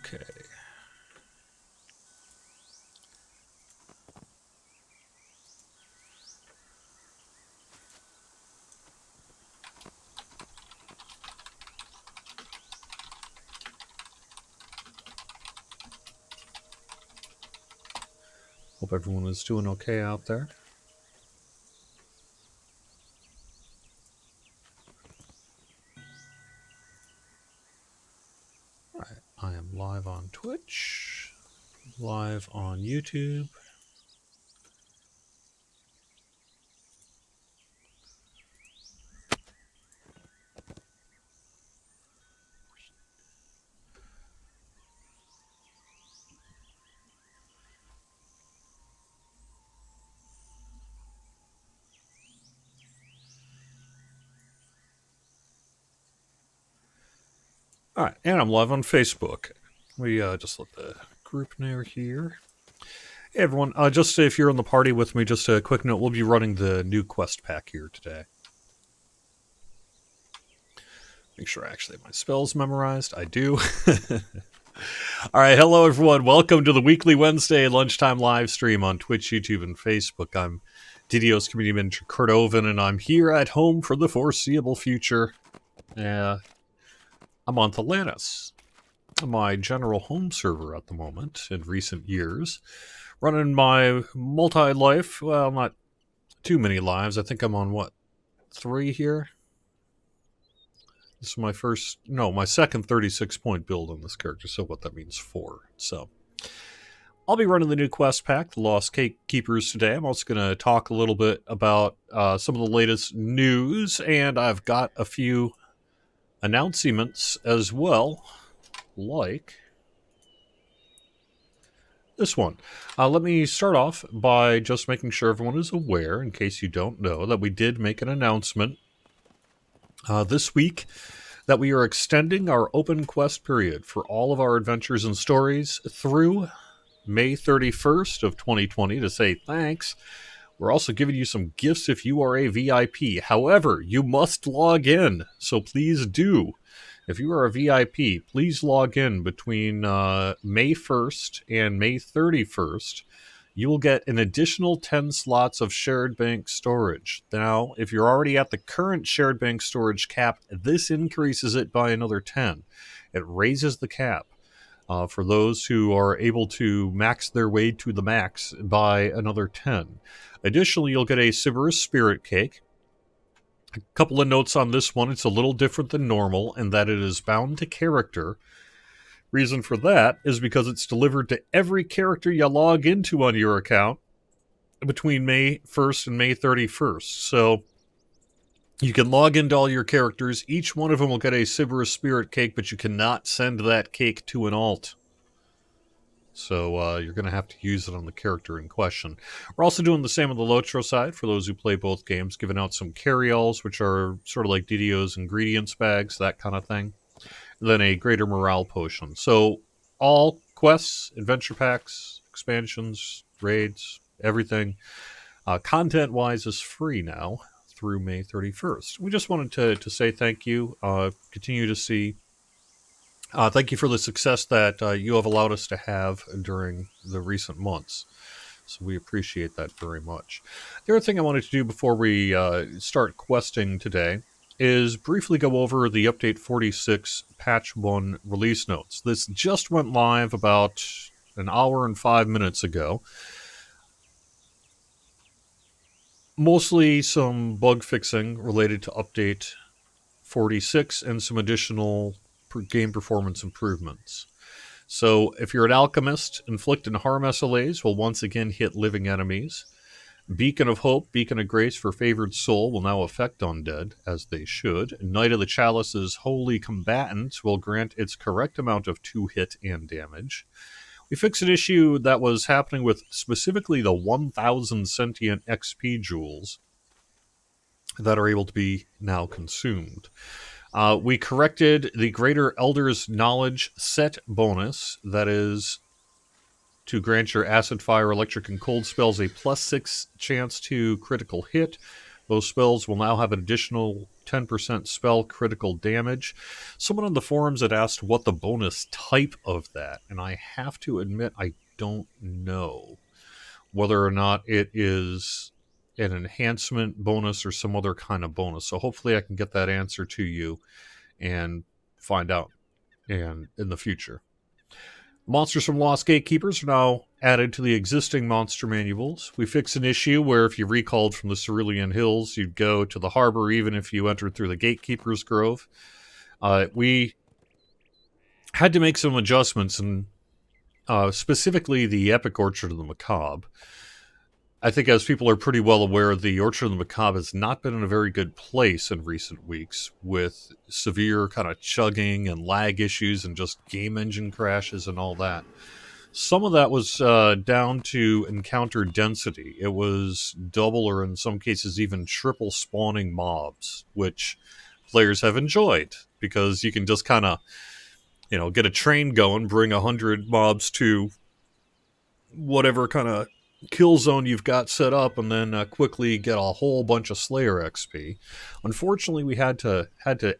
Okay. Hope everyone is doing okay out there. All right, I am live on Twitch, live on YouTube. All right, and I'm live on Facebook. We just let the group know here. Hey everyone, just if you're in the party with me, just a quick note, we'll be running the new quest pack here today. Make sure I actually have my spells memorized. I do. All right, hello everyone. Welcome to the weekly Wednesday lunchtime live stream on Twitch, YouTube, and Facebook. I'm DDO's Community Manager Cordovan, and I'm here at home for the foreseeable future. I'm on Atlantis, my general home server at the moment in recent years. Running my multi-life, well, not too many lives. I think I'm on, 3 here? This is my second 36-point build on this character, so what that means 4. So, I'll be running the new quest pack, the Lost Cake Keepers, today. I'm also going to talk a little bit about some of the latest news, and I've got a few announcements as well, like this one. Let me start off by just making sure everyone is aware, in case you don't know, that we did make an announcement this week that we are extending our open quest period for all of our adventures and stories through May 31st of 2020 to say thanks. We're also giving you some gifts if you are a VIP. However, you must log in, so please do. If you are a VIP, please log in between May 1st and May 31st. You will get an additional 10 slots of shared bank storage. Now, if you're already at the current shared bank storage cap, this increases it by another 10. It raises the cap. For those who are able to max their way to the max by another 10. Additionally, you'll get a Sybaris Spirit Cake. A couple of notes on this one. It's a little different than normal in that it is bound to character. Reason for that is because it's delivered to every character you log into on your account between May 1st and May 31st. So you can log into all your characters. Each one of them will get a Sybaris Spirit Cake, but you cannot send that cake to an alt. So you're going to have to use it on the character in question. We're also doing the same on the Lotro side for those who play both games, giving out some carry-alls, which are sort of like DDO's ingredients bags, that kind of thing. And then a greater morale potion. So all quests, adventure packs, expansions, raids, everything, content-wise is free now through May 31st. We just wanted to say thank you, continue to see. Thank you for the success that you have allowed us to have during the recent months. So we appreciate that very much. The other thing I wanted to do before we start questing today is briefly go over the Update 46 Patch 1 release notes. This just went live about an hour and 5 minutes ago. Mostly some bug fixing related to Update 46 and some additional game performance improvements. So if you're an alchemist, inflict and harm SLAs will once again hit living enemies. Beacon of Hope, Beacon of Grace for Favored Soul will now affect undead, as they should. Knight of the Chalice's Holy Combatant will grant its correct amount of 2-hit and damage. We fixed an issue that was happening with specifically the 1,000 sentient XP jewels that are able to be now consumed. We corrected the Greater Elder's Knowledge set bonus, that is to grant your Acid, Fire, Electric, and Cold spells a +6 chance to critical hit Those spells will now have an additional 10% spell critical damage. Someone on the forums had asked what the bonus type of that, and I have to admit I don't know whether or not it is an enhancement bonus or some other kind of bonus. So hopefully I can get that answer to you and find out in the future. Monsters from Lost Gatekeepers are now added to the existing monster manuals. We fixed an issue where if you recalled from the Cerulean Hills, you'd go to the harbor even if you entered through the Gatekeeper's Grove. We had to make some adjustments, and specifically the Epic Orchard of the Macabre. I think as people are pretty well aware, the Orchard of the Macabre has not been in a very good place in recent weeks, with severe kind of chugging and lag issues and just game engine crashes and all that. Some of that was down to encounter density. It was double or in some cases even triple spawning mobs, which players have enjoyed because you can just kind of, get a train going, bring 100 mobs to whatever kind of kill zone you've got set up, and then quickly get a whole bunch of Slayer XP. Unfortunately, we had to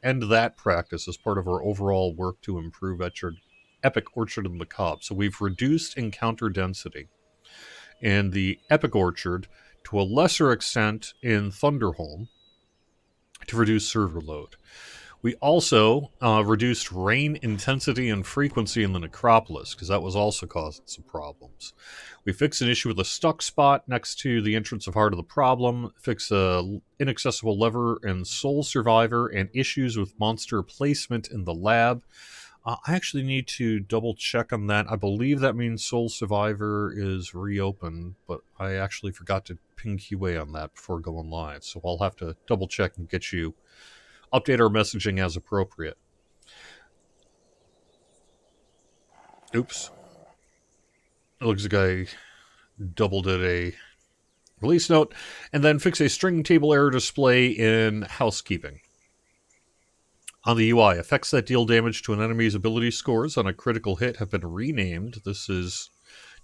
end that practice as part of our overall work to improve Epic Orchard of the Macabre. So we've reduced encounter density in the Epic Orchard, to a lesser extent in Thunderholm, to reduce server load. We also reduced rain intensity and frequency in the Necropolis, because that was also causing some problems. We fixed an issue with a stuck spot next to the entrance of Heart of the Problem, fixed a inaccessible lever in Soul Survivor, and issues with monster placement in the lab. I actually need to double check on that. I believe that means Soul Survivor is reopened, but I actually forgot to ping QA on that before going live, so I'll have to double check and get you update our messaging as appropriate. Oops. It looks like I doubled it a release note. And then fix a string table error display in housekeeping. On the UI, effects that deal damage to an enemy's ability scores on a critical hit have been renamed. This is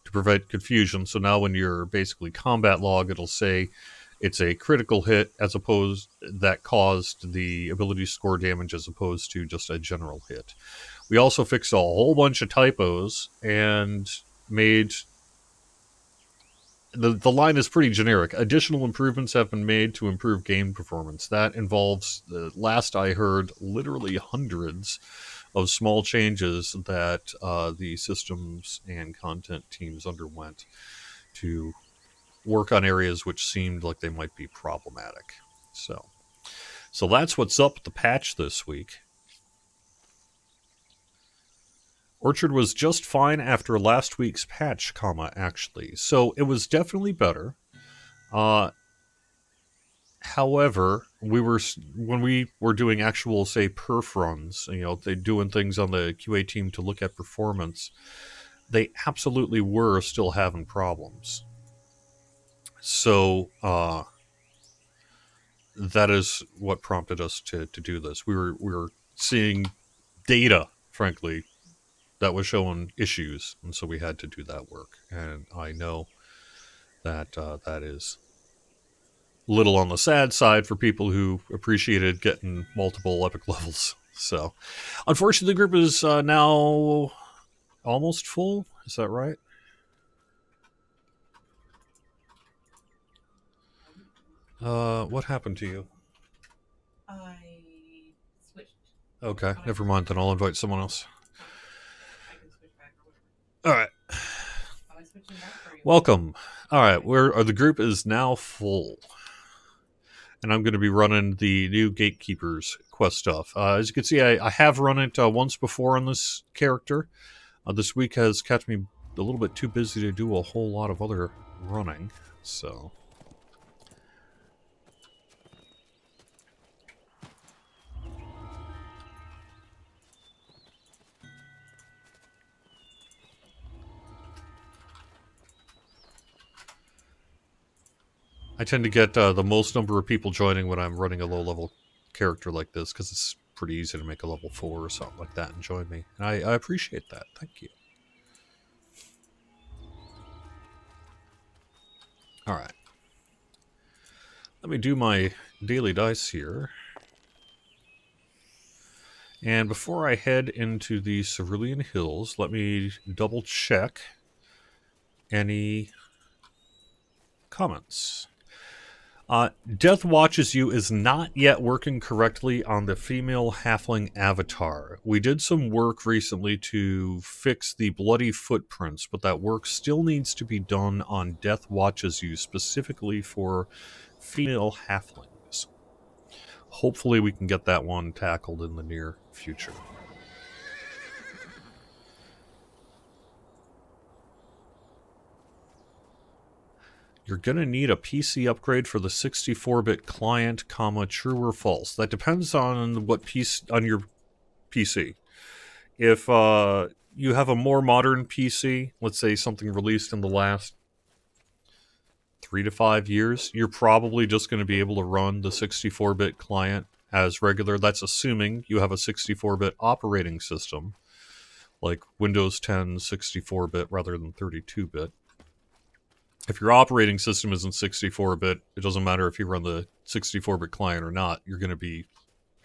to prevent confusion. So now when you're basically combat log, it'll say it's a critical hit as opposed that caused the ability score damage as opposed to just a general hit. We also fixed a whole bunch of typos and made the line is pretty generic. Additional improvements have been made to improve game performance. That involves, the last I heard, literally hundreds of small changes that the systems and content teams underwent to work on areas which seemed like they might be problematic. So that's what's up with the patch this week. Orchard was just fine after last week's patch, actually. So it was definitely better. However, when we were doing actual, say, perf runs, they doing things on the QA team to look at performance, they absolutely were still having problems. So that is what prompted us to do this. We were seeing data, frankly, that was showing issues, and so we had to do that work. And I know that that is a little on the sad side for people who appreciated getting multiple epic levels. So, unfortunately, the group is now almost full. Is that right? What happened to you? I switched. Okay, never mind. Then I'll invite someone else. I can switch back or whatever. All right. Am I switching back for you? Welcome. All right, the group is now full, and I'm going to be running the new Gatekeepers quest stuff. As you can see, I have run it once before on this character. This week has kept me a little bit too busy to do a whole lot of other running, so. I tend to get the most number of people joining when I'm running a low-level character like this, because it's pretty easy to make a level 4 or something like that and join me. And I appreciate that. Thank you. Alright. Let me do my daily dice here. And before I head into the Cerulean Hills, let me double check any comments. Death Watches You is not yet working correctly on the female halfling avatar. We did some work recently to fix the bloody footprints, but that work still needs to be done on Death Watches You, specifically for female halflings. Hopefully we can get that one tackled in the near future. You're going to need a PC upgrade for the 64-bit client, true or false. That depends on what piece on your PC. If you have a more modern PC, let's say something released in the last 3 to 5 years, you're probably just going to be able to run the 64-bit client as regular. That's assuming you have a 64-bit operating system, like Windows 10 64-bit rather than 32-bit. If your operating system isn't 64-bit, it doesn't matter if you run the 64-bit client or not. You're going to be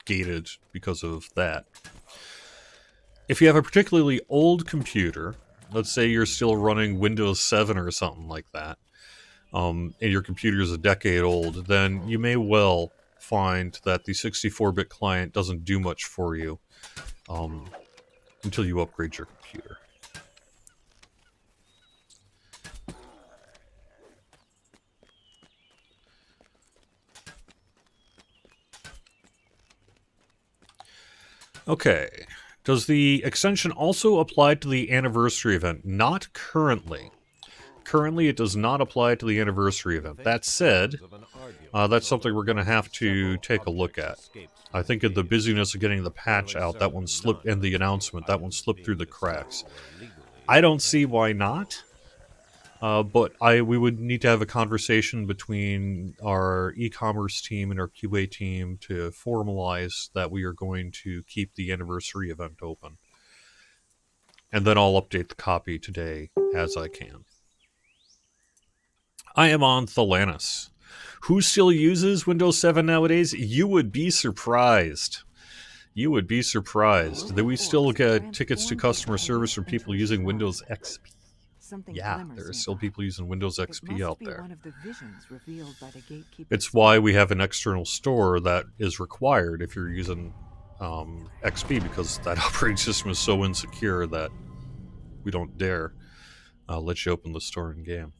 gated because of that. If you have a particularly old computer, let's say you're still running Windows 7 or something like that, and your computer is a decade old, then you may well find that the 64-bit client doesn't do much for you until you upgrade your computer. Okay. Does the extension also apply to the anniversary event? Not currently. Currently, it does not apply to the anniversary event. That said, that's something we're going to have to take a look at. I think in the busyness of getting the patch out, that one slipped, and the announcement, that one slipped through the cracks. I don't see why not. But we would need to have a conversation between our e-commerce team and our QA team to formalize that we are going to keep the anniversary event open. And then I'll update the copy today as I can. I am on Thalanis. Who still uses Windows 7 nowadays? You would be surprised. You would be surprised that we still get tickets to customer service from people using Windows XP. Yeah, there are still people using Windows XP out there. It's why we have an external store that is required if you're using XP, because that operating system is so insecure that we don't dare let you open the store in game.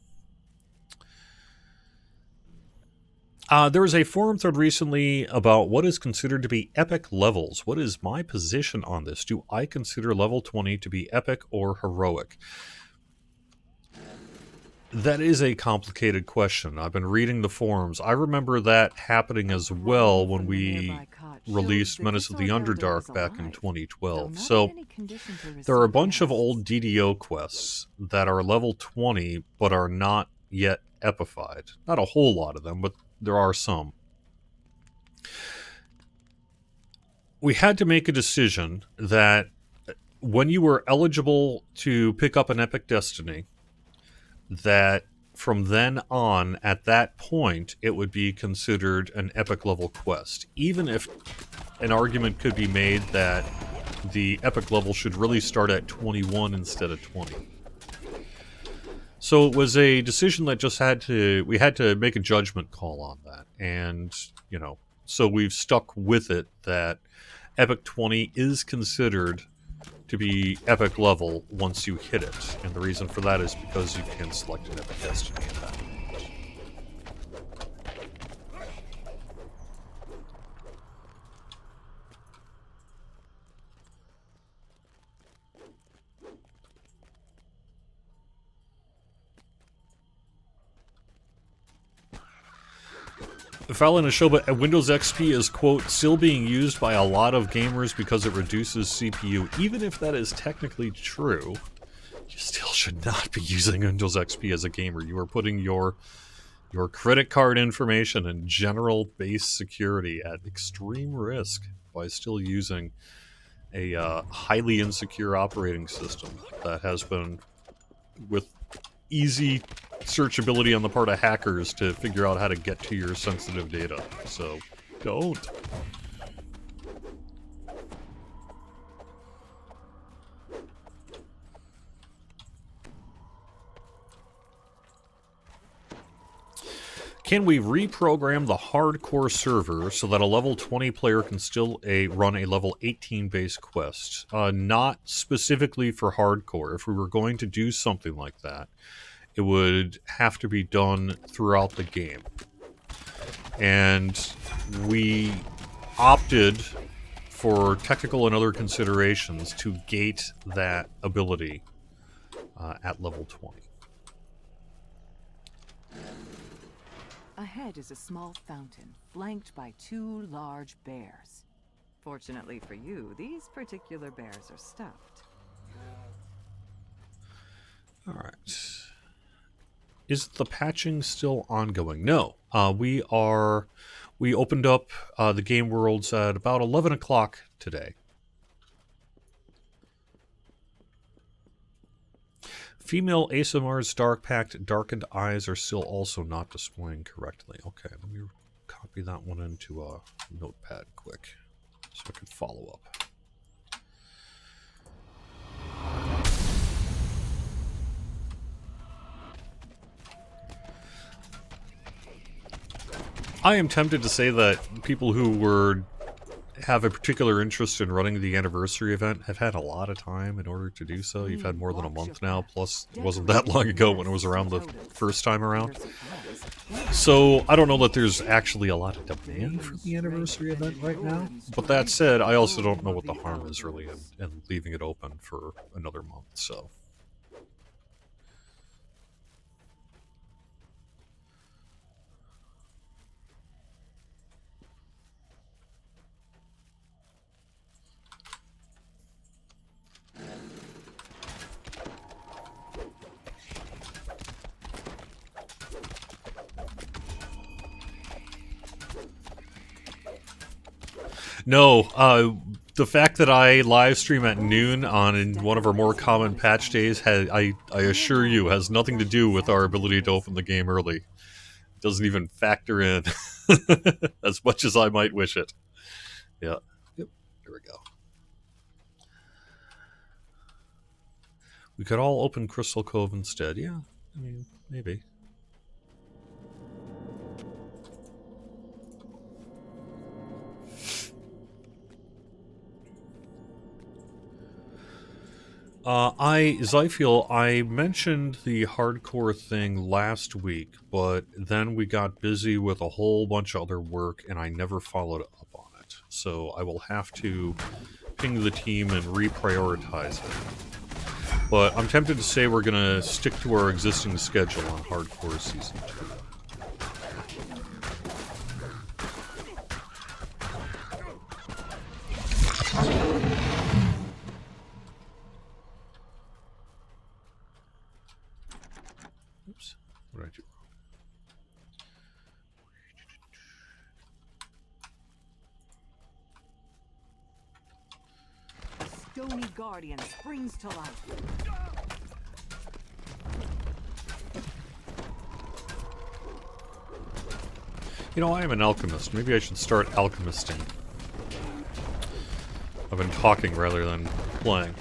There was a forum thread recently about what is considered to be epic levels. What is my position on this? Do I consider level 20 to be epic or heroic? That is a complicated question. I've been reading the forums. I remember that happening as well when we released Menace of the Underdark back in 2012. So there are a bunch of old DDO quests that are level 20 but are not yet epified. Not a whole lot of them, but there are some. We had to make a decision that when you were eligible to pick up an epic destiny, that from then on, at that point, it would be considered an epic level quest. Even if an argument could be made that the epic level should really start at 21 instead of 20. So it was a decision that just we had to make a judgment call on that. And, so we've stuck with it that Epic 20 is considered to be epic level once you hit it. And the reason for that is because you can select an epic destiny at that point. Fallon and Shoba, Windows XP is, quote, still being used by a lot of gamers because it reduces CPU. Even if that is technically true, you still should not be using Windows XP as a gamer. You are putting your credit card information and general base security at extreme risk by still using a highly insecure operating system that has been, with easy searchability on the part of hackers to figure out how to get to your sensitive data. So, don't. Can we reprogram the hardcore server so that a level 20 player can still run a level 18 base quest? Not specifically for hardcore. If we were going to do something like that, it would have to be done throughout the game. And we opted, for technical and other considerations, to gate that ability at level 20. Ahead is a small fountain, flanked by 2 large bears. Fortunately for you, these particular bears are stuffed. Alright. Is the patching still ongoing? No. We opened up the game worlds at about 11 o'clock today. Female ASMR's Dark Pact darkened eyes are still also not displaying correctly. Okay, let me copy that one into a notepad quick so I can follow up. I am tempted to say that people who have a particular interest in running the anniversary event have had a lot of time in order to do so. You've had more than a month now, plus it wasn't that long ago when it was around the first time around. So I don't know that there's actually a lot of demand for the anniversary event right now. But that said, I also don't know what the harm is really in leaving it open for another month, so... No, the fact that I live stream at noon on one of our more common patch days, I assure you, has nothing to do with our ability to open the game early. It doesn't even factor in as much as I might wish it. Yeah. Yep. Here we go. We could all open Crystal Cove instead. Yeah, I mean, maybe. Zyfiel, I mentioned the hardcore thing last week, but then we got busy with a whole bunch of other work, and I never followed up on it. So I will have to ping the team and reprioritize it. But I'm tempted to say we're going to stick to our existing schedule on hardcore Season 2. Oops, what did I do wrong? Stony Guardian springs to life. You know, I am an alchemist. Maybe I should start alchemisting. I've been talking rather than playing.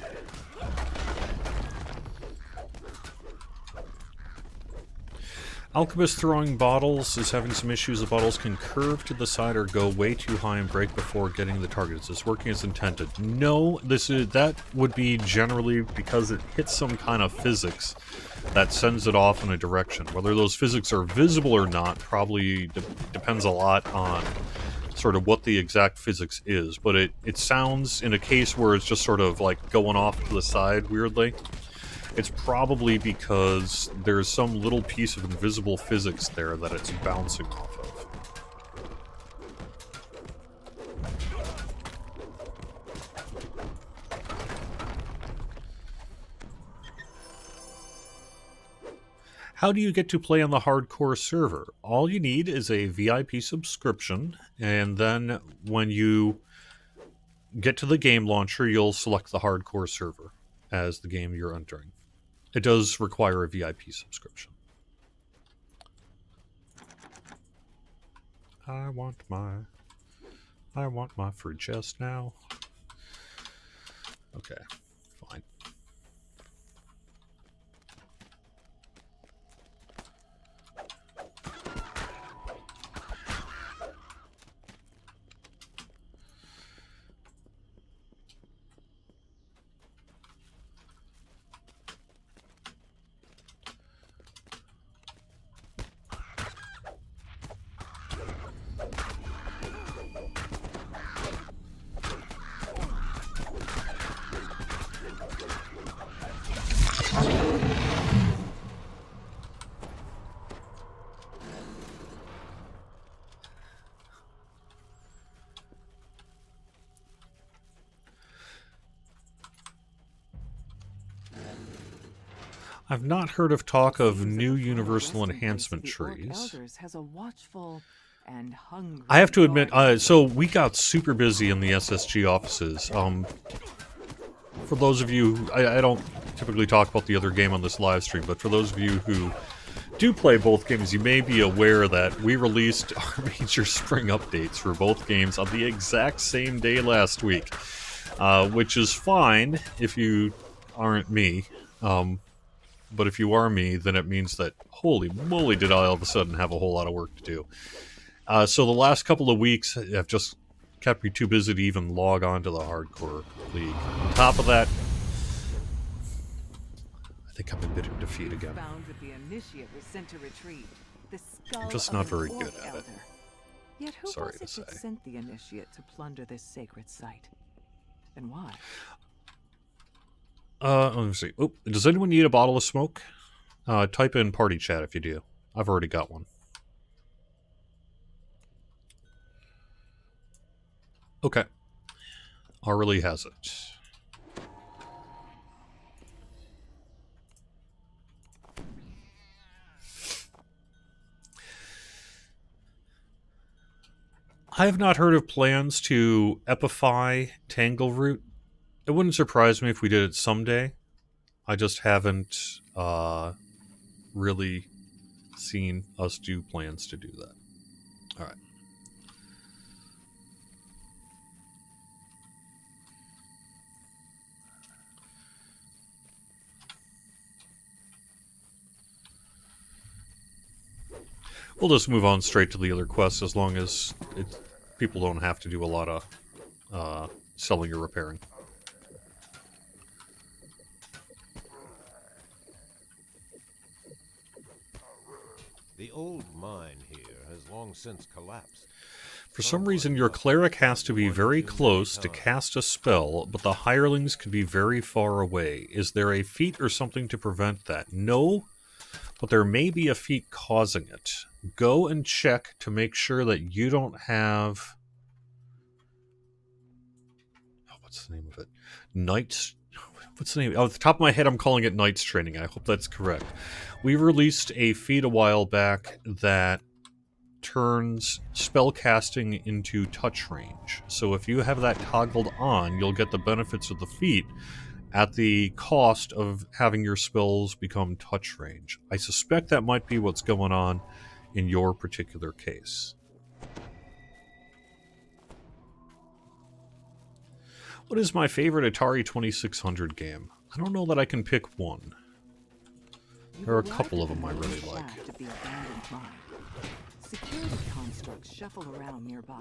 Alchemist throwing bottles is having some issues. The bottles can curve to the side or go way too high and break before getting the target. Is this working as intended? No, that would be generally because it hits some kind of physics that sends it off in a direction. Whether those physics are visible or not probably depends a lot on sort of what the exact physics is. But it sounds, in a case where it's just sort of like going off to the side weirdly, it's probably because there's some little piece of invisible physics there that it's bouncing off of. How do you get to play on the hardcore server? All you need is a VIP subscription, and then when you get to the game launcher, you'll select the hardcore server as the game you're entering. It does require a VIP subscription. I want my fruit chest now. Okay, fine. I've not heard of talk of new universal enhancement trees. Has a watchful and hungry I have to admit, guard. so we got super busy in the SSG offices. For those of you, I don't typically talk about the other game on this live stream, but for those of you who do play both games, you may be aware that we released our major spring updates for both games on the exact same day last week, which is fine if you aren't me. But if you are me, then it means that, holy moly, did I all of a sudden have a whole lot of work to do. So the last couple of weeks have just kept me too busy to even log on to the Hardcore League. On top of that, I think I'm admitting defeat again. Found that the initiate was sent to retrieve the skull I'm just of not an very orc good at it. elder. Yet who Sorry was to it that say. sent the initiate to plunder this sacred site? And why? Let me see. Oh, does anyone need a bottle of smoke? Type in party chat if you do. I've already got one. Okay. Arlie has it. I have not heard of plans to epify Tangleroot. It wouldn't surprise me if we did it someday. I just haven't really seen us do plans to do that. All right. We'll just move on straight to the other quests as long as people don't have to do a lot of selling or repairing. The old mine here has long since collapsed. For some reason, your cleric has to be very close to cast a spell, but the hirelings can be very far away. Is there a feat or something to prevent that? No, but there may be a feat causing it. Go and check to make sure that you don't have... Oh, what's the name of it? Knight's... What's the name? Off the top of my head, I'm calling it Knight's Training. I hope that's correct. We released a feat a while back that turns spellcasting into touch range. So if you have that toggled on, you'll get the benefits of the feat at the cost of having your spells become touch range. I suspect that might be what's going on in your particular case. What is my favorite Atari 2600 game? I don't know that I can pick one. There are a couple of them I really like. Security constructs shuffle around nearby,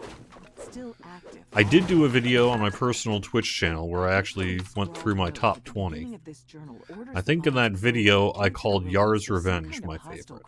still active. I did do a video on my personal Twitch channel where I actually went through my top 20. I think in that video I called Yar's Revenge my favorite.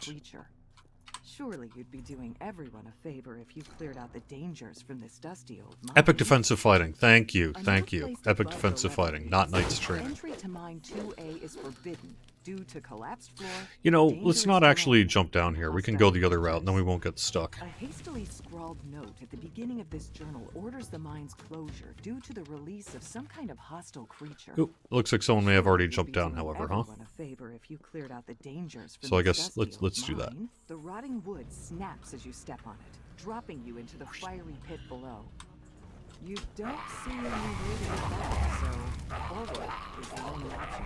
Surely you'd be doing everyone a favor if you cleared out the dangers from this dusty old mine. Epic Defensive Fighting. Thank you. Thank you. Epic Defensive Fighting, not Knight's Training. Entry to mine 2A is forbidden due to collapsed floor. You know, let's not actually jump down here. We can go the other route, and then we won't get stuck. A hastily scrawled note at the beginning of this journal orders the mine's closure due to the release of some kind of hostile creature. Ooh, looks like someone may have already jumped down, however, huh? A favor if you cleared out the dangers from So I this guess dusty let's old do that. mine. The rotting wood snaps as you step on it, dropping you into the fiery pit below. You don't see any way to get back, so forward is the only option.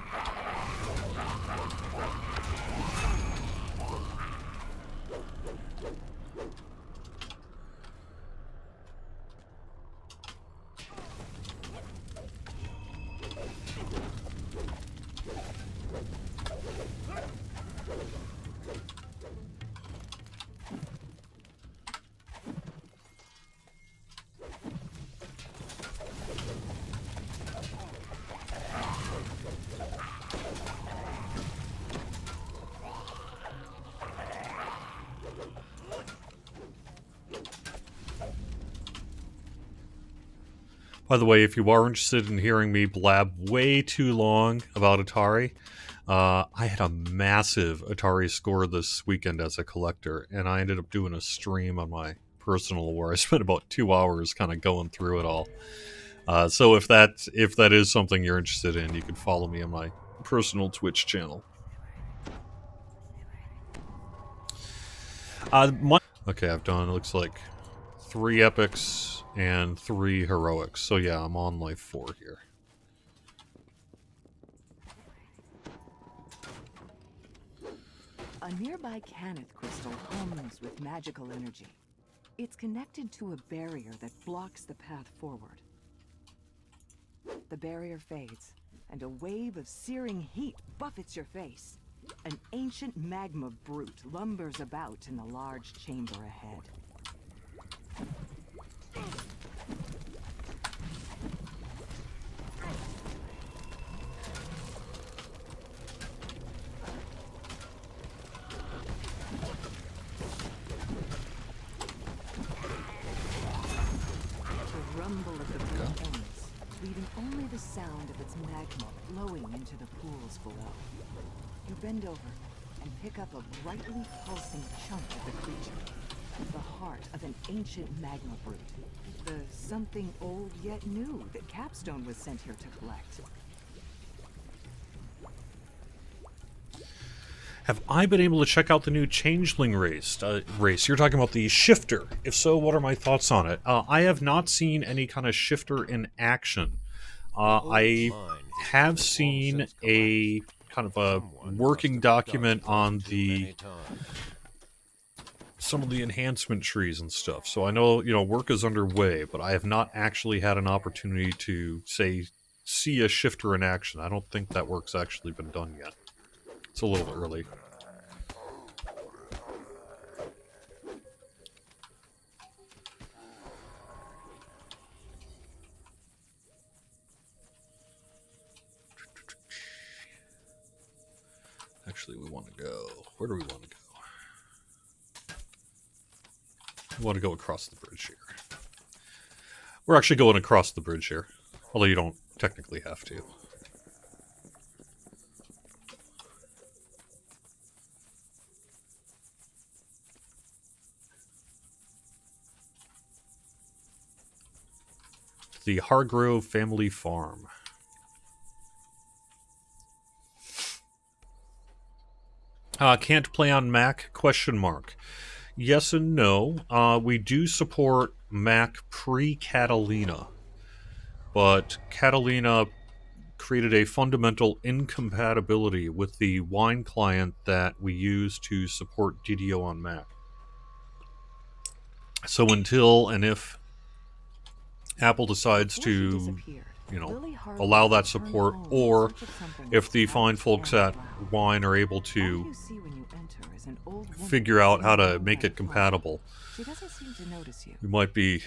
By the way, if you are interested in hearing me blab way too long about Atari, I had a massive Atari score this weekend as a collector, and I ended up doing a stream on my personal where I spent about 2 hours kind of going through it all. So if that is something you're interested in, you can follow me on my personal Twitch channel. Okay, I've done, it looks like 3 epics and 3 heroics. So yeah, I'm on life 4 here. A nearby Caneth crystal hums with magical energy. It's connected to a barrier that blocks the path forward. The barrier fades, and a wave of searing heat buffets your face. An ancient magma brute lumbers about in the large chamber ahead. The rumble of the brute ends, leaving only the sound of its magma flowing into the pools below. You bend over and pick up a brightly pulsing chunk of the creature. The heart of an ancient magma brute. The something old yet new that Capstone was sent here to collect. Have I been able to check out the new Changeling race? You're talking about the Shifter. If so, what are my thoughts on it? I have not seen any kind of Shifter in action. I have seen a kind of a working document on some of the enhancement trees and stuff. So I know, work is underway, but I have not actually had an opportunity to, say, see a Shifter in action. I don't think that work's actually been done yet. It's a little early. Actually, we want to go... Where do we want to go? We want to go across the bridge here. We're actually going across the bridge here. Although you don't technically have to. The Hargrove Family Farm. Can't play on Mac? ? Yes and no. We do support Mac pre-Catalina, but Catalina created a fundamental incompatibility with the Wine client that we use to support DDO on Mac. So until and if Apple decides to, allow that support, or if the fine folks at Wine are able to figure out how to make it compatible, we might be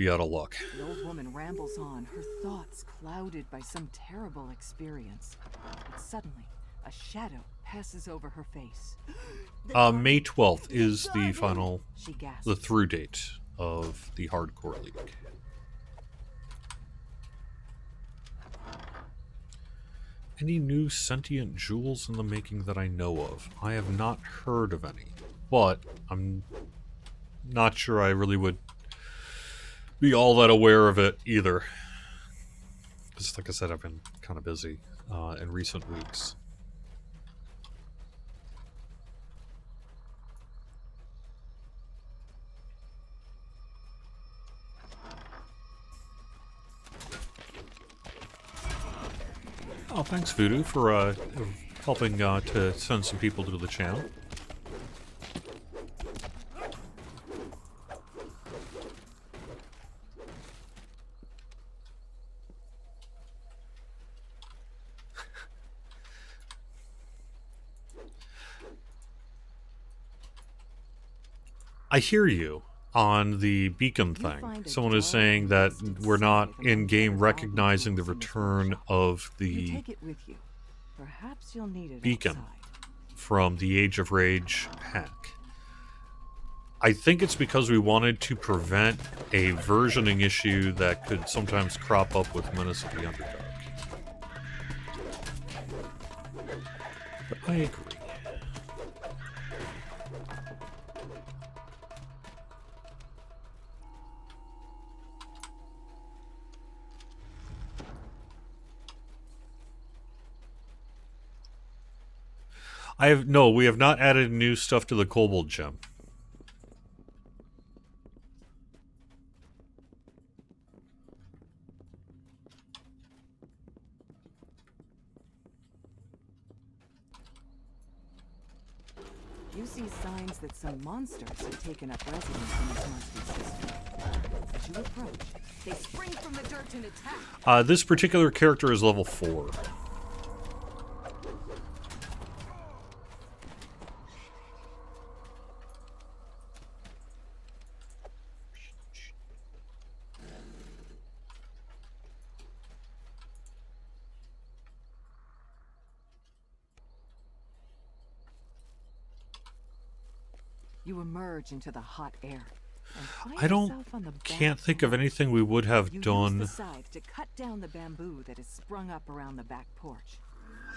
out of luck. The old woman rambles on, her thoughts clouded by some terrible experience. But suddenly, a shadow passes over her face. May 12th is the final, She gasps. the through date of the Hardcore League. Any new sentient jewels in the making that I know of? I have not heard of any, but I'm not sure I really would be all that aware of it either. Because, like I said, I've been kind of busy in recent weeks. Oh, thanks, Voodoo, for helping to send some people to the channel. I hear you on the beacon thing. Someone is saying that we're not in-game recognizing the return of the Take it with you. Perhaps you'll need it beacon outside. from the Age of Rage pack. I think it's because we wanted to prevent a versioning issue that could sometimes crop up with Menace of the Underdark. But I agree. We have not added new stuff to the Kobold Gem. You see signs that some monsters have taken up residence in this musty system. As you approach, they spring from the dirt and attack. This particular character is level 4. You emerge into the hot air. And find I don't yourself on the can't think of back anything we would have You done. use the scythe to cut down the bamboo that is sprung up around the back porch.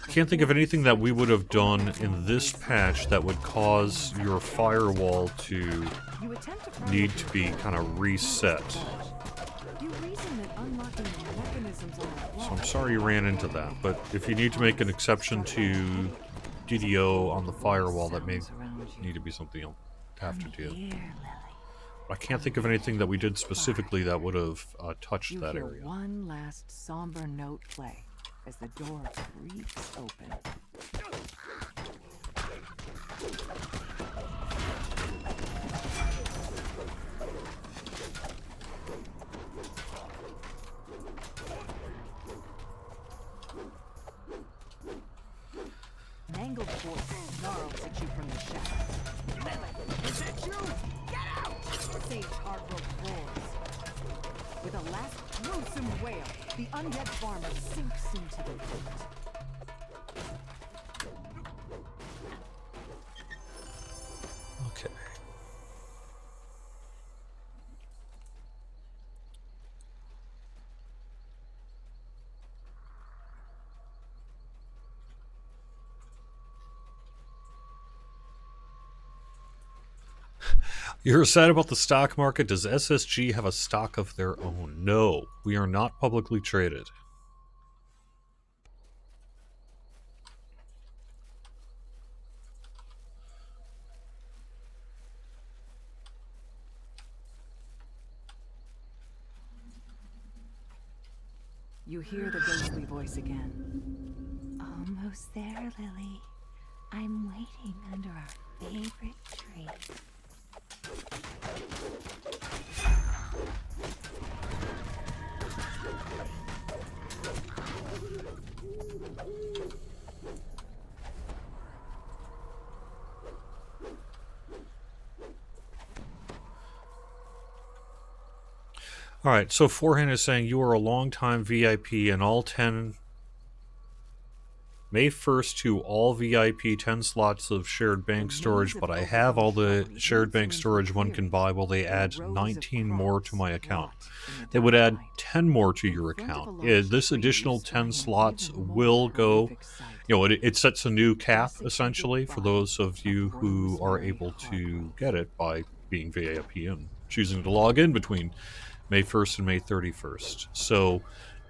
Can't think of anything that we would have done in this patch that would cause your firewall to You attempt to pry need open to the be door. kind of reset. You reason that unlocking the mechanisms on the So wall I'm sorry you ran into that, but if you need to make an exception to DDO on the firewall, that may sounds around you. need to be something you'll have to do. Here, Lily. I can't think of anything that we did specifically that would have touched You that hear area. one last somber note play as the door creaks open. An angled voice snarls at you from the shadows. Lily, is that you? Get out! Sage Heartbrook roars. With a last gruesome wail, the undead farmer sinks into the pit. Okay. You're sad about the stock market? Does SSG have a stock of their own? No, we are not publicly traded. You hear the ghostly voice again. Almost there, Lily. I'm waiting under our favorite tree. Alright, so Forehand is saying you are a long-time VIP and all 10... May 1st to all VIP 10 slots of shared bank storage, but I have all the shared bank storage one can buy. Will they add 19 more to my account? They would add 10 more to your account. This additional 10 slots will go... You know, it sets a new cap, essentially, for those of you who are able to get it by being VIP and choosing to log in between May 1st and May 31st. So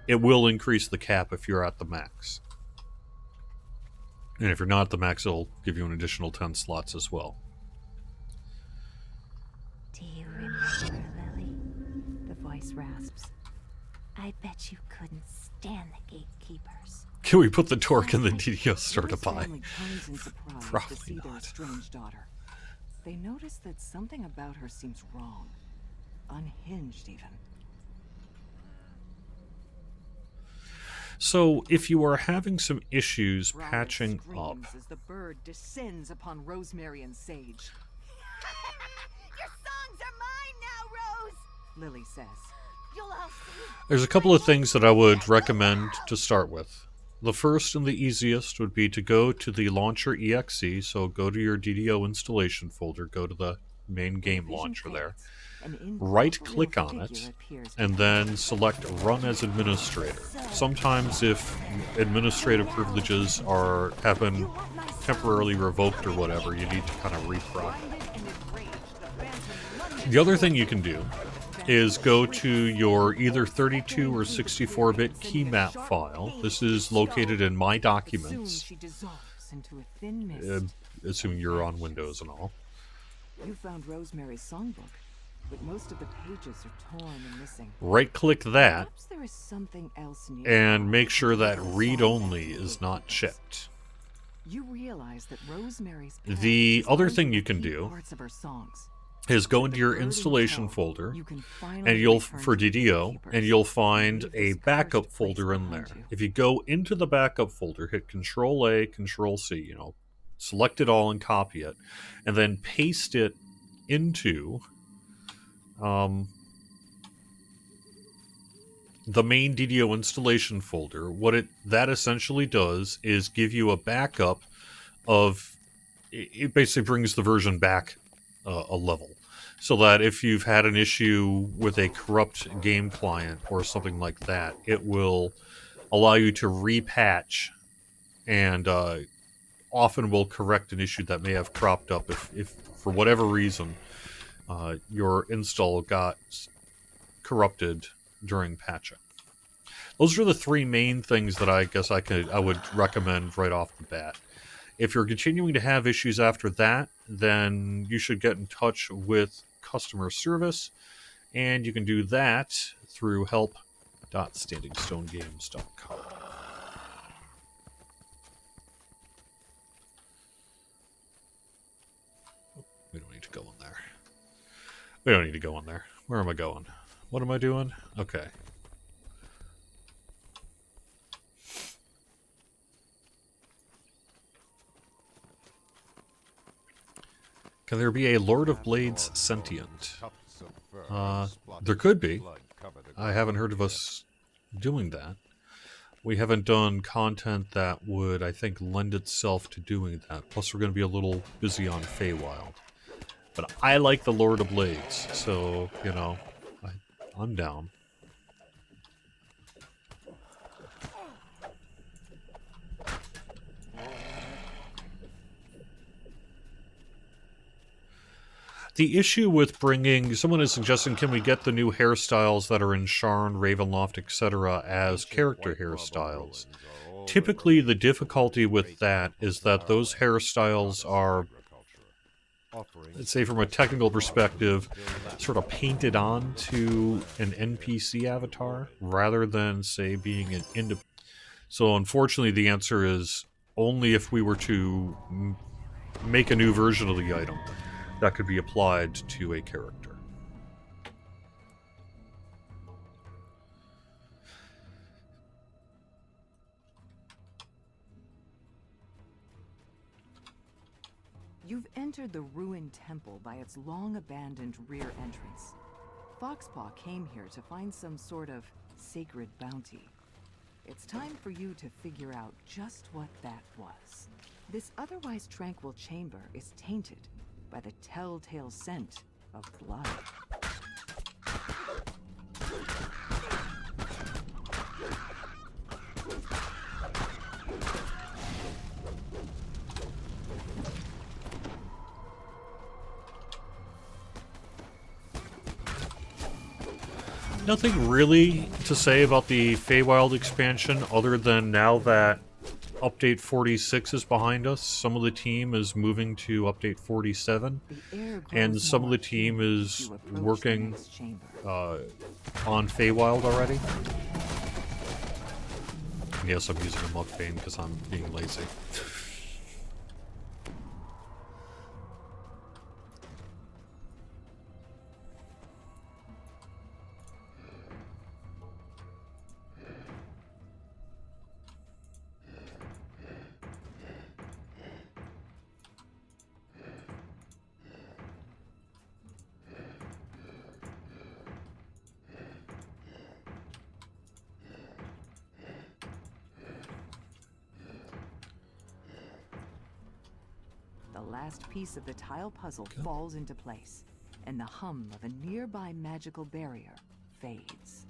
it will increase the cap if you're at the max. And if you're not at the max, it'll give you an additional 10 slots as well. Do you remember, Lily? The voice rasps. I bet you couldn't stand the gatekeepers. Can we put the torque in the DDO store to Lily's buy? family turns in surprise Probably to see their not. strange daughter. They notice that something about her seems wrong. Unhinged, even. So, if you are having some issues Briar patching up, screams as the bird descends upon Rosemary and Sage. Your songs are mine now, Rose! Lily says. You'll all see. there's a couple of things that I would recommend to start with. The first and the easiest would be to go to the launcher exe, so go to your DDO installation folder, go to the main game Vision launcher there. fades, and in Right-click purple, on a it, figure appears and then select Run as Administrator. Sometimes if administrative privileges have been temporarily revoked or whatever, you need to kind of reprog. The other thing you can do is go to your either 32 or 64-bit key map file. This is located in My Documents, She dissolves into a thin mist. assuming you're on Windows and all. You found Rosemary's songbook, but most of the pages are torn and missing. Right-click that, Perhaps there is something else new. and make sure that read-only is not checked. You realize that Rosemary's The parents other listened thing to you the can key do parts of her songs. is go With into the your bird in installation tow, folder, you can and finally you'll return for to the DDO, gatekeepers and you'll and find leave a this backup cursed place folder in there. behind you. If you go into the backup folder, hit Control A, Control C, select it all and copy it, and then paste it into the main DDO installation folder. What that essentially does is give you a backup of. It basically brings the version back a level, so that if you've had an issue with a corrupt game client or something like that, it will allow you to repatch, and often will correct an issue that may have cropped up if for whatever reason your install got corrupted during patching. Those are the three main things that I guess I would recommend right off the bat. If you're continuing to have issues after that, then you should get in touch with customer service, and you can do that through help.standingstonegames.com. We don't need to go in there. We don't need to go in there. Where am I going? What am I doing? Okay. Can there be a Lord of Blades sentient? There could be. I haven't heard of us doing that. We haven't done content that would, I think, lend itself to doing that. Plus, we're going to be a little busy on Feywild. But I like the Lord of Blades, so, I'm down. The issue with bringing... Someone is suggesting, can we get the new hairstyles that are in Sharn, Ravenloft, etc. as character hairstyles? Typically, the difficulty with that is that those hairstyles are, let's say from a technical perspective, sort of painted on to an NPC avatar, rather than, say, being an independent... So, unfortunately, the answer is only if we were to make a new version of the item that could be applied to a character. You've entered the ruined temple by its long-abandoned rear entrance. Foxpaw came here to find some sort of sacred bounty. It's time for you to figure out just what that was. This otherwise tranquil chamber is tainted by the telltale scent of blood. Nothing really to say about the Feywild expansion, other than now that Update 46 is behind us, some of the team is moving to Update 47, and some of the team is working on Feywild already. Yes, I'm using a mukbang because I'm being lazy. The last piece of the tile puzzle falls into place, and the hum of a nearby magical barrier fades.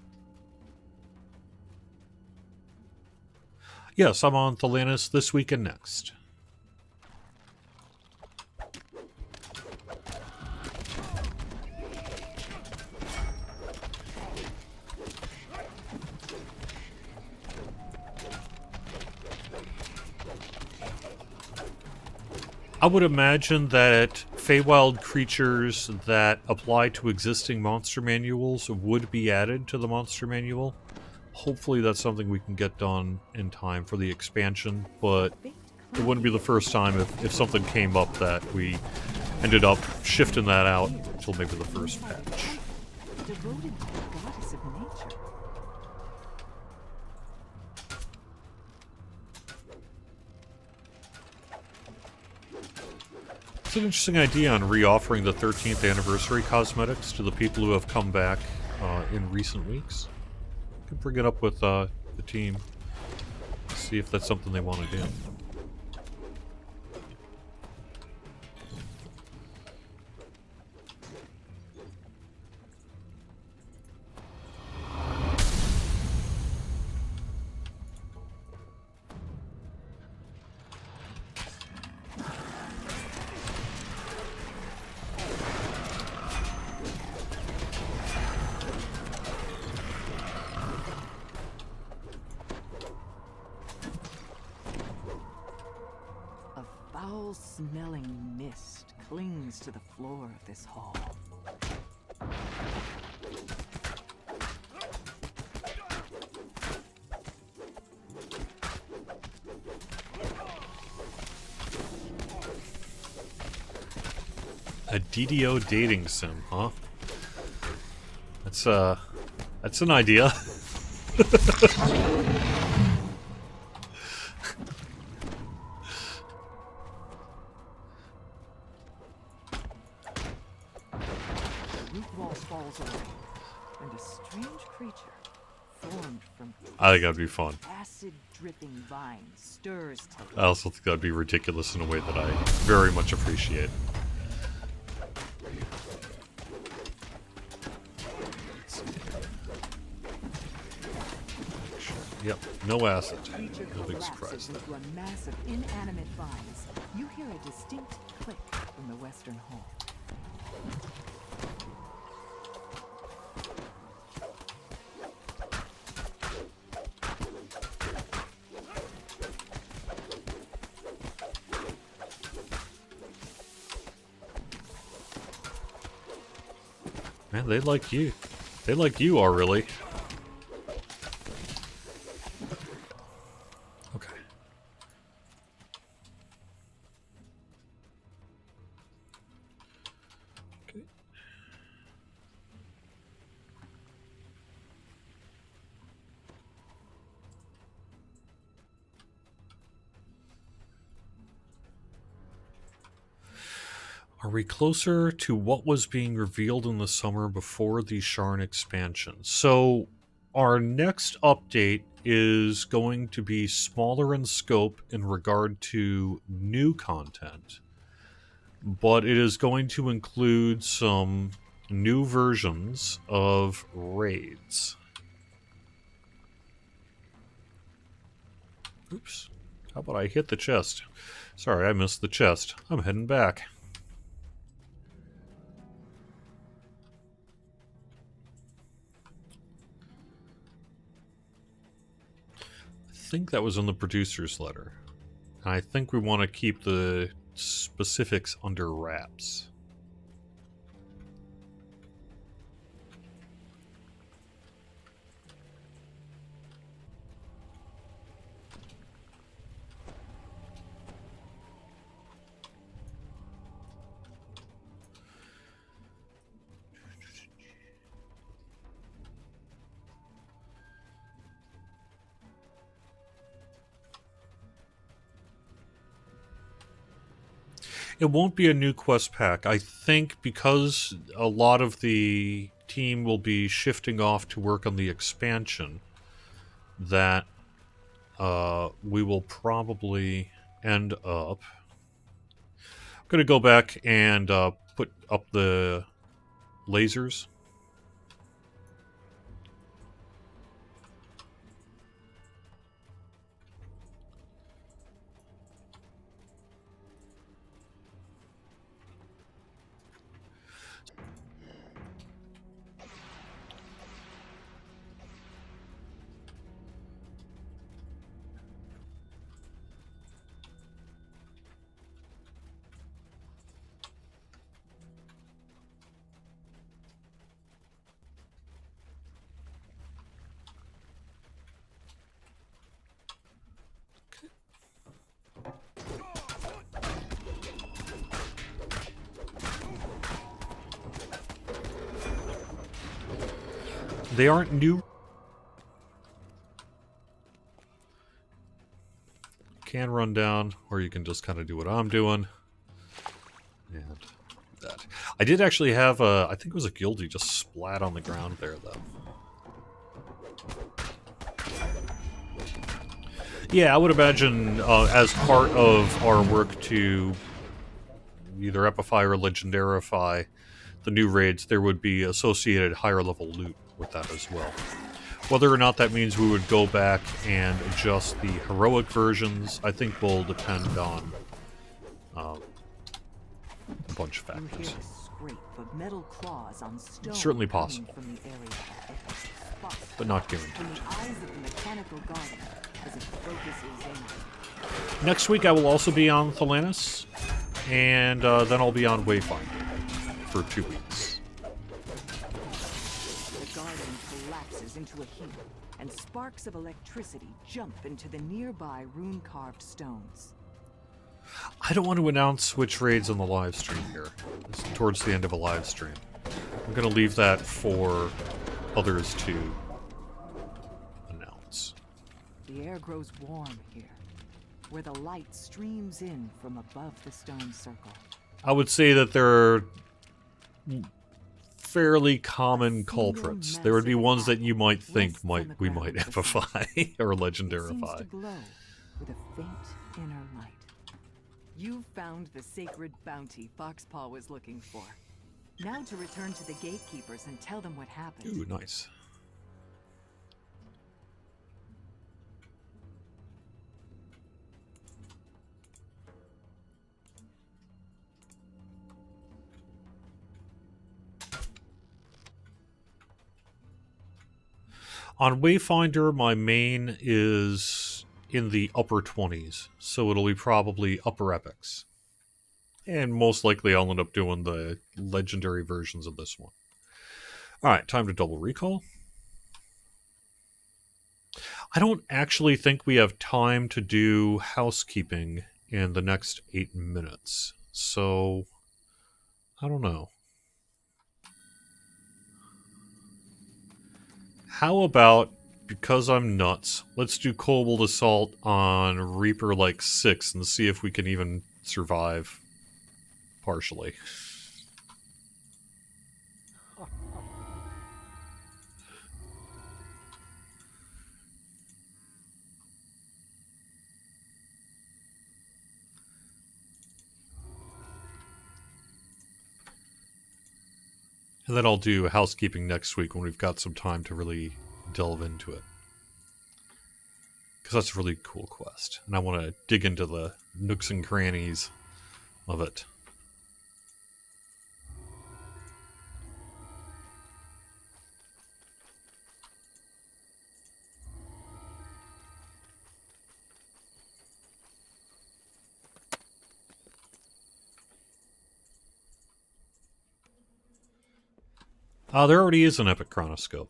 Yes, I'm on Thelanis this week and next. I would imagine that Feywild creatures that apply to existing monster manuals would be added to the monster manual. Hopefully that's something we can get done in time for the expansion, but it wouldn't be the first time if something came up that we ended up shifting that out until maybe the first patch. Devoted to the goddess of nature. It's an interesting idea on reoffering the 13th anniversary cosmetics to the people who have come back in recent weeks. Could bring it up with the team, see if that's something they want to do. Foul-smelling mist clings to the floor of this hall. A DDO dating sim, huh? That's an idea. I think that'd be fun. Acid-dripping vine stirs to I also think that'd be ridiculous in a way that I very much appreciate. Yep, no acid. No big surprise there. into a mass of inanimate vines. You hear a distinct click from the western hall. Man, they like you. They like you, are really. Okay. Okay. Are we closer to what was being revealed in the summer before the Sharn expansion? So, our next update is going to be smaller in scope in regard to new content, but it is going to include some new versions of raids. Oops. How about I hit the chest? Sorry, I missed the chest. I'm heading back. I think that was in the producer's letter. And I think we want to keep the specifics under wraps. It won't be a new quest pack. I think because a lot of the team will be shifting off to work on the expansion, that we will probably end up... Gonna go back and put up the lasers. They aren't new. Can run down, or you can just kind of do what I'm doing. And that. I did actually have a, I think it was a guildie just splat on the ground there, though. Yeah, I would imagine as part of our work to either epify or legendarify the new raids, there would be associated higher level loot with that as well. Whether or not that means we would go back and adjust the heroic versions, I think will depend on a bunch of You hear factors. the scrape of metal claws on stone Certainly coming possible. from the area. Spot But not in guaranteed. the eyes of the mechanical guardian as it focuses in. Next week I will also be on Thelanis, and then I'll be on Wayfinder for 2 weeks. The garden collapses into a heap, and sparks of electricity jump into the nearby rune-carved stones. I don't want to announce which raids on the live stream here. It's towards the end of a live stream. I'm going to leave that for others to announce. The air grows warm here, where the light streams in from above the stone circle. I would say that there are fairly common culprits. There would be ones that you might think we might epify or It seems to legendarify. glow with a faint inner light. You found the sacred bounty Foxpaw was looking for. Now to return to the gatekeepers and tell them what happened. Ooh, nice. On Wayfinder, my main is in the upper 20s, so it'll be probably upper epics. And most likely I'll end up doing the legendary versions of this one. Alright, time to double recall. I don't actually think we have time to do housekeeping in the next 8 minutes, so I don't know. How about, because I'm nuts, let's do Cobalt Assault on Reaper like 6 and see if we can even survive partially. And then I'll do housekeeping next week when we've got some time to really delve into it. Because that's a really cool quest. And I want to dig into the nooks and crannies of it. There already is an epic chronoscope.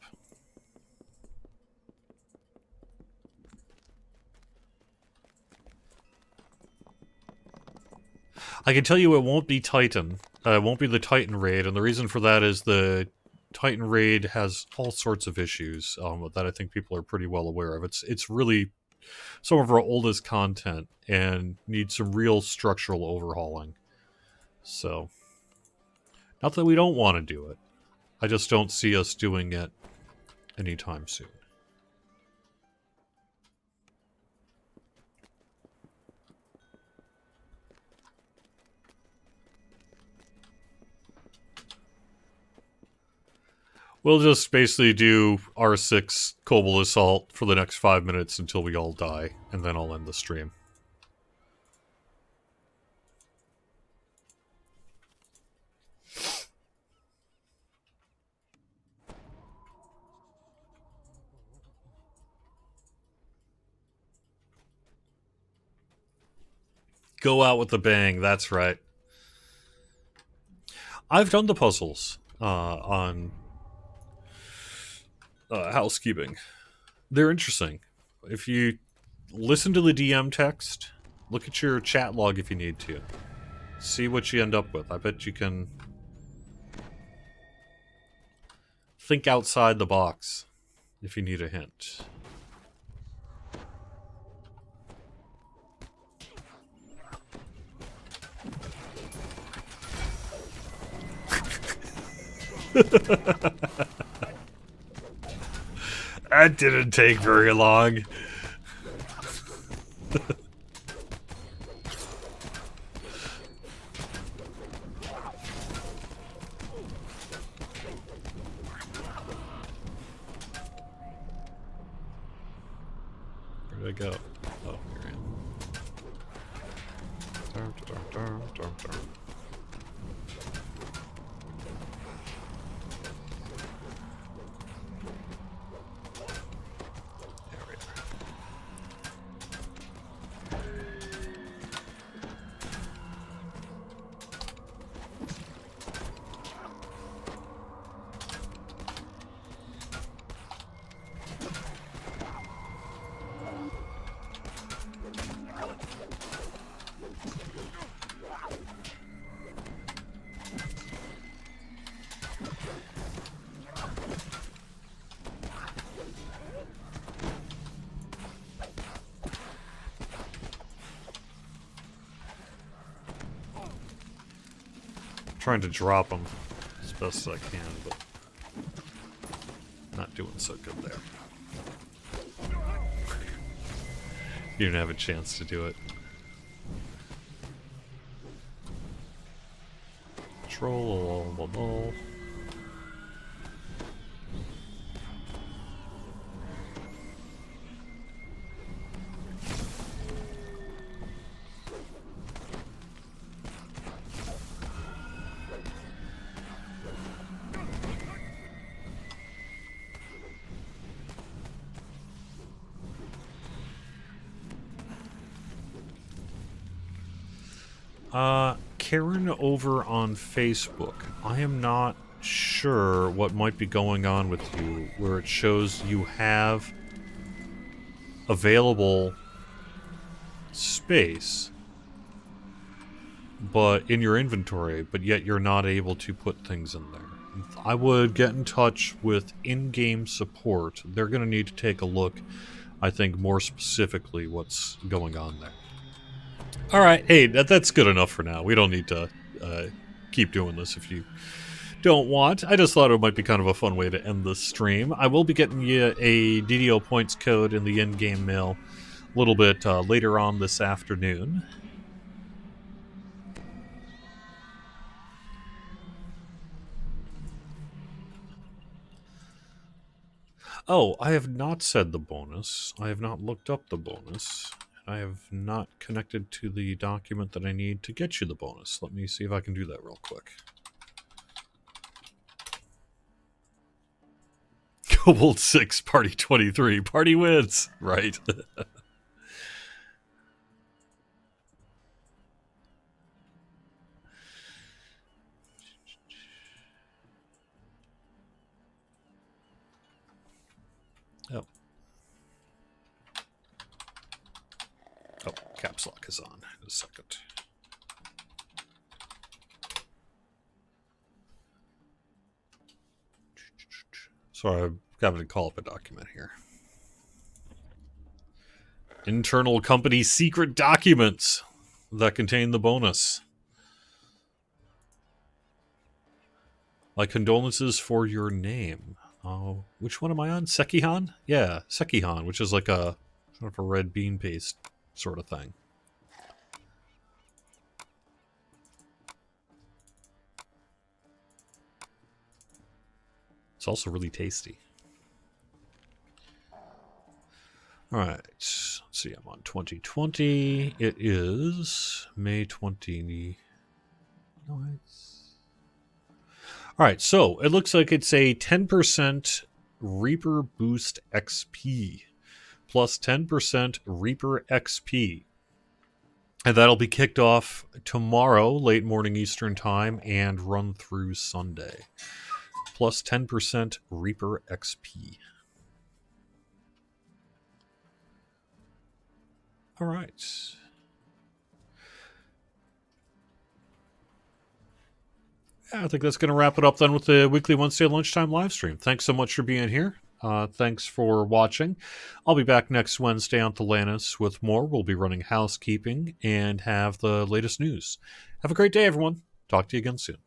I can tell you it won't be Titan. It won't be the Titan raid, and the reason for that is the Titan raid has all sorts of issues that I think people are pretty well aware of. It's really some of our oldest content and needs some real structural overhauling. So, not that we don't want to do it. I just don't see us doing it anytime soon. We'll just basically do R6 Cobalt Assault for the next 5 minutes until we all die, and then I'll end the stream. Go out with a bang, that's right. I've done the puzzles on housekeeping. They're interesting. If you listen to the DM text, look at your chat log if you need to. See what you end up with. I bet you can think outside the box if you need a hint. That didn't take very long. Where'd I go? Oh, here I am. Dun, dun, dun, dun, dun. There we are. Trying to drop them as best as I can, but not doing so good there. You didn't have a chance to do it. Troll. Karen over on Facebook. I am not sure what might be going on with you, where it shows you have available space but in your inventory, but yet you're not able to put things in there. I would get in touch with in-game support. They're going to need to take a look, I think, more specifically what's going on there. Alright, hey, that's good enough for now. We don't need to keep doing this if you don't want. I just thought it might be kind of a fun way to end this stream. I will be getting you a DDO points code in the in-game mail a little bit later on this afternoon. Oh, I have not said the bonus. I have not looked up the bonus. I have not connected to the document that I need to get you the bonus. Let me see if I can do that real quick. Cobalt 6, Party 23. Party wins! Right. Oh. Oh, caps lock is on in a second. Sorry, I'm having to call up a document here. Internal company secret documents that contain the bonus. My condolences for your name. Oh, which one am I on? Sekihan? Yeah, Sekihan, which is like a sort of a red bean paste sort of thing. It's also really tasty. All right, let's see, I'm on 2020. It is May 20. Nice. All right, so it looks like it's a 10% Reaper Boost XP plus 10% Reaper XP. And that'll be kicked off tomorrow, late morning Eastern time, and run through Sunday. Plus 10% Reaper XP. All right. Yeah, I think that's going to wrap it up then with the weekly Wednesday lunchtime live stream. Thanks so much for being here. Thanks for watching. I'll be back next Wednesday on Atlantis with more. We'll be running housekeeping and have the latest news. Have a great day, everyone. Talk to you again soon.